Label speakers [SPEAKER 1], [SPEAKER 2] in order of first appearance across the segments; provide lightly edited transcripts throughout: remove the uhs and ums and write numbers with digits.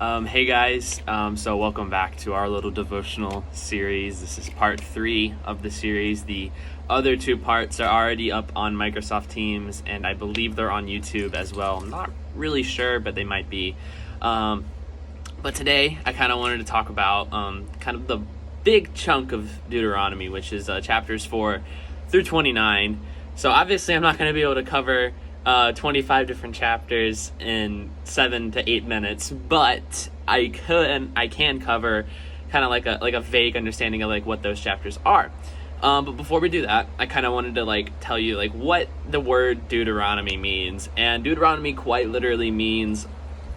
[SPEAKER 1] Hey guys, so welcome back to our little devotional series. This is part 3 of the series. The other 2 parts are already up on Microsoft Teams, and I believe they're on YouTube as well. I'm not really sure, but they might be. But today, I kind of wanted to talk about kind of the big chunk of Deuteronomy, which is chapters 4 through 29. So obviously, I'm not going to be able to cover 25 different chapters in 7 to 8 minutes, but I can cover kind of like a vague understanding of like what those chapters are. But before we do that, I kind of wanted to tell you what the word Deuteronomy means, and Deuteronomy quite literally means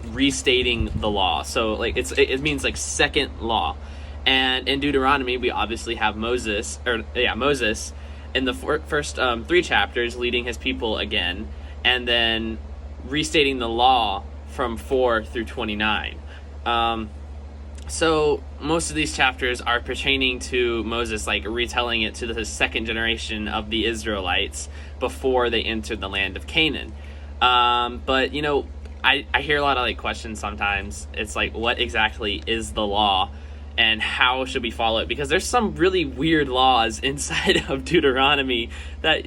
[SPEAKER 1] restating the law. So it means second law, and in Deuteronomy we obviously have Moses in the first 3 chapters leading his people again, and then restating the law from 4 through 29. So most of these chapters are pertaining to Moses, retelling it to the second generation of the Israelites before they entered the land of Canaan. But I hear a lot of questions sometimes. It's what exactly is the law, and how should we follow it? Because there's some really weird laws inside of Deuteronomy that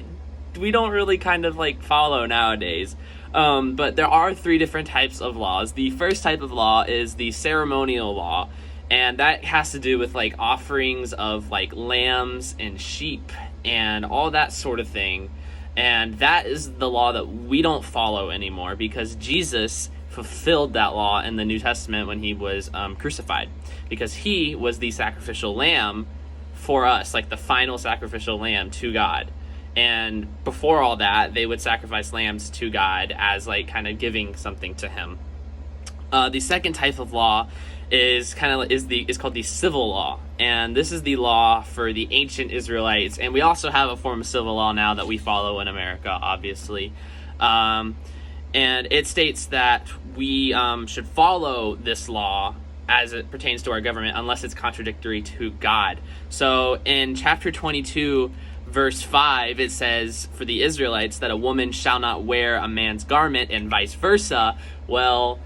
[SPEAKER 1] we don't really kind of follow nowadays. But there are 3 different types of laws. The first type of law is the ceremonial law, and that has to do with offerings of lambs and sheep and all that sort of thing. And that is the law that we don't follow anymore, because Jesus fulfilled that law in the New Testament when he was crucified, because he was the sacrificial lamb for us, the final sacrificial lamb to God. And before all that, they would sacrifice lambs to God as kind of giving something to him. The second type of law is called the civil law, and this is the law for the ancient Israelites. And we also have a form of civil law now that we follow in America, obviously. And it states that we should follow this law as it pertains to our government unless it's contradictory to God. So in chapter 22, verse 5, it says for the Israelites that a woman shall not wear a man's garment, and vice versa. Well,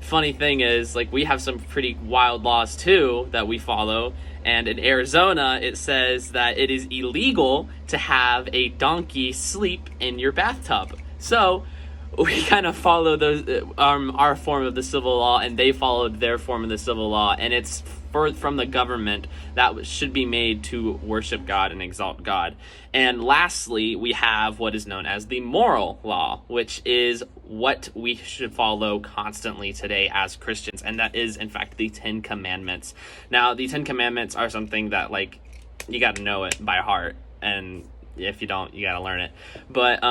[SPEAKER 1] funny thing is, we have some pretty wild laws too that we follow. And in Arizona, it says that it is illegal to have a donkey sleep in your bathtub. So we kind of follow those our form of the civil law, and they followed their form of the civil law, and it's from the government that should be made to worship God and exalt God. And lastly, we have what is known as the moral law, which is what we should follow constantly today as Christians, and that is in fact the 10 Commandments. Now, the 10 Commandments are something that you got to know it by heart, and if you don't, you got to learn it. But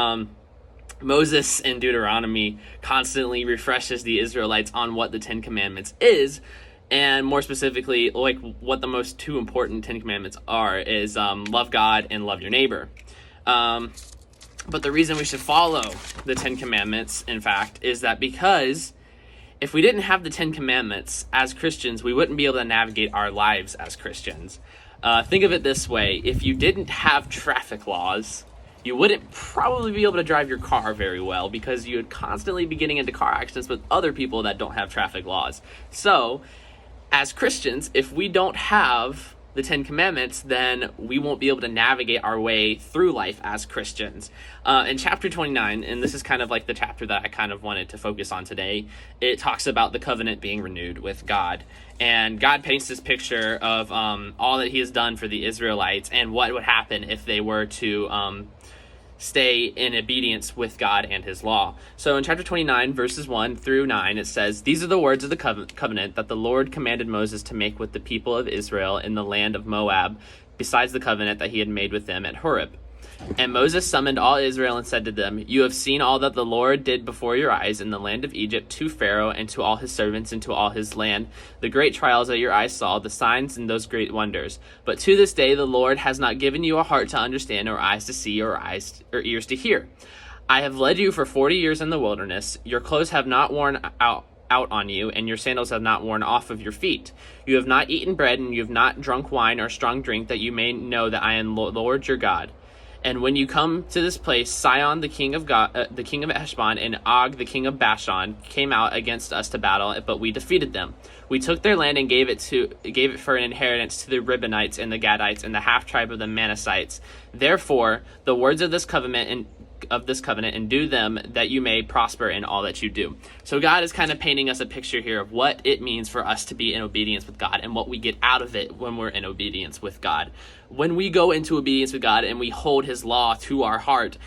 [SPEAKER 1] Moses in Deuteronomy constantly refreshes the Israelites on what the 10 Commandments is, and more specifically, what the most 2 important 10 Commandments are is love God and love your neighbor. But the reason we should follow the 10 Commandments, in fact, is that because if we didn't have the 10 Commandments as Christians, we wouldn't be able to navigate our lives as Christians. Think of it this way: if you didn't have traffic laws, you wouldn't probably be able to drive your car very well, because you would constantly be getting into car accidents with other people that don't have traffic laws. So, as Christians, if we don't have the 10 Commandments, then we won't be able to navigate our way through life as Christians. In chapter 29, and this is kind of the chapter that I kind of wanted to focus on today, it talks about the covenant being renewed with God. And God paints this picture of all that he has done for the Israelites and what would happen if they were to stay in obedience with God and his law. So in chapter 29, verses 1 through 9, it says, "These are the words of the covenant that the Lord commanded Moses to make with the people of Israel in the land of Moab, besides the covenant that he had made with them at Horeb. And Moses summoned all Israel and said to them, 'You have seen all that the Lord did before your eyes in the land of Egypt to Pharaoh and to all his servants and to all his land, the great trials that your eyes saw, the signs and those great wonders. But to this day the Lord has not given you a heart to understand, or eyes to see, or ears to hear. I have led you for 40 years in the wilderness. Your clothes have not worn out on you, and your sandals have not worn off of your feet. You have not eaten bread, and you have not drunk wine or strong drink, that you may know that I am the Lord your God. And when you come to this place, Sihon, the king of the king of Heshbon, and Og, the king of Bashan, came out against us to battle, but we defeated them. We took their land and gave it for an inheritance to the Reubenites and the Gadites and the half tribe of the Manassites. Therefore, the words of this covenant and do them, that you may prosper in all that you do. So God is kind of painting us a picture here of what it means for us to be in obedience with God and what we get out of it when we're in obedience with God. When we go into obedience with God and we hold his law to our heart,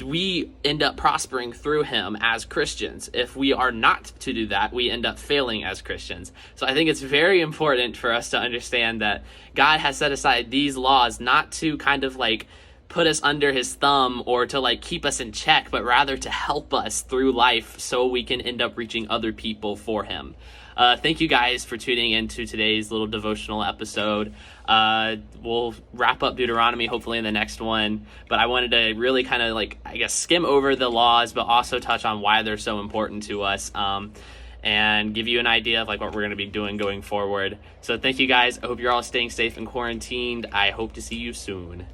[SPEAKER 1] we end up prospering through him as Christians. If we are not to do that, we end up failing as Christians. So I think it's very important for us to understand that God has set aside these laws not to kind of like put us under his thumb or to like keep us in check, but rather to help us through life so we can end up reaching other people for him. Thank you guys for tuning into today's little devotional episode. We'll wrap up Deuteronomy hopefully in the next one, but I wanted to really kind of like, I guess, skim over the laws, but also touch on why they're so important to us, and give you an idea of like what we're going to be doing going forward. So thank you guys. I hope you're all staying safe and quarantined. I hope to see you soon.